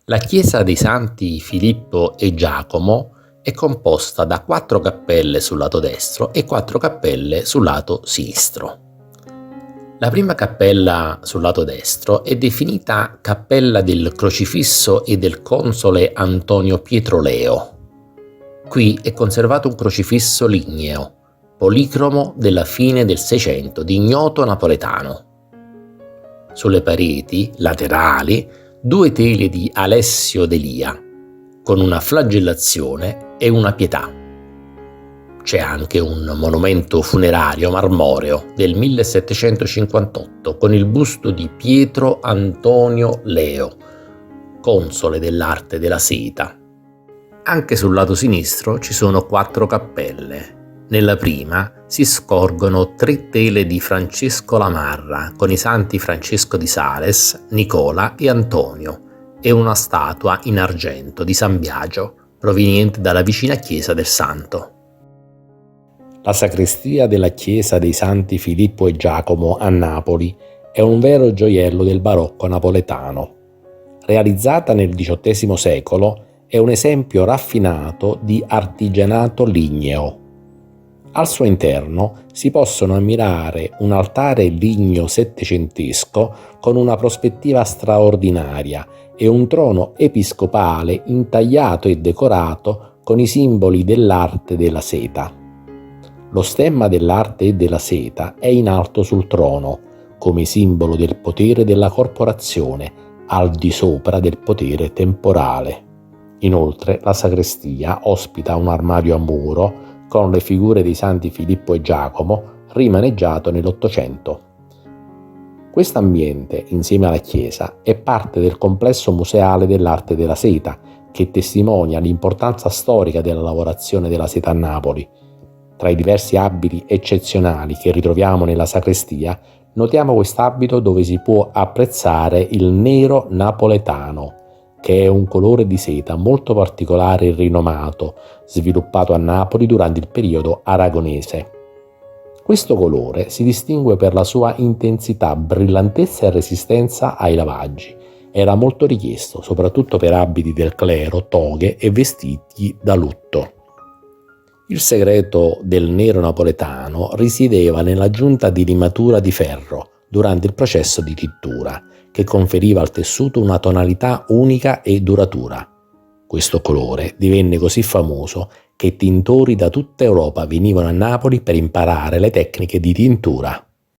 La chiesa dei Santi Filippo e Giacomo è composta da 4 cappelle sul lato destro e 4 cappelle sul lato sinistro. La prima cappella sul lato destro è definita Cappella del Crocifisso e del Console Antonio Pietro Leo. Qui è conservato un crocifisso ligneo, policromo della fine del Seicento di ignoto napoletano. Sulle pareti laterali 2 tele di Alessio Delia, con una flagellazione e una pietà. C'è anche un monumento funerario marmoreo del 1758 con il busto di Pietro Antonio Leo, console dell'arte della seta. Anche sul lato sinistro ci sono 4 cappelle. Nella prima si scorgono 3 tele di Francesco Lamarra con i santi Francesco di Sales, Nicola e Antonio e una statua in argento di San Biagio proveniente dalla vicina chiesa del Santo. La sacrestia della chiesa dei Santi Filippo e Giacomo a Napoli è un vero gioiello del barocco napoletano. Realizzata nel XVIII secolo, è un esempio raffinato di artigianato ligneo. Al suo interno si possono ammirare un altare ligneo settecentesco con una prospettiva straordinaria e un trono episcopale intagliato e decorato con i simboli dell'arte della seta. Lo stemma dell'arte e della seta è in alto sul trono, come simbolo del potere della corporazione, al di sopra del potere temporale. Inoltre, la sacrestia ospita un armadio a muro con le figure dei Santi Filippo e Giacomo, rimaneggiato nell'Ottocento. Quest'ambiente, insieme alla chiesa, è parte del complesso museale dell'arte della seta, che testimonia l'importanza storica della lavorazione della seta a Napoli. Tra i diversi abiti eccezionali che ritroviamo nella sacrestia, notiamo quest'abito dove si può apprezzare il nero napoletano, che è un colore di seta molto particolare e rinomato, sviluppato a Napoli durante il periodo aragonese. Questo colore si distingue per la sua intensità, brillantezza e resistenza ai lavaggi. Era molto richiesto, soprattutto per abiti del clero, toghe e vestiti da lutto. Il segreto del nero napoletano risiedeva nell'aggiunta di limatura di ferro durante il processo di tintura, che conferiva al tessuto una tonalità unica e duratura. Questo colore divenne così famoso che tintori da tutta Europa venivano a Napoli per imparare le tecniche di tintura.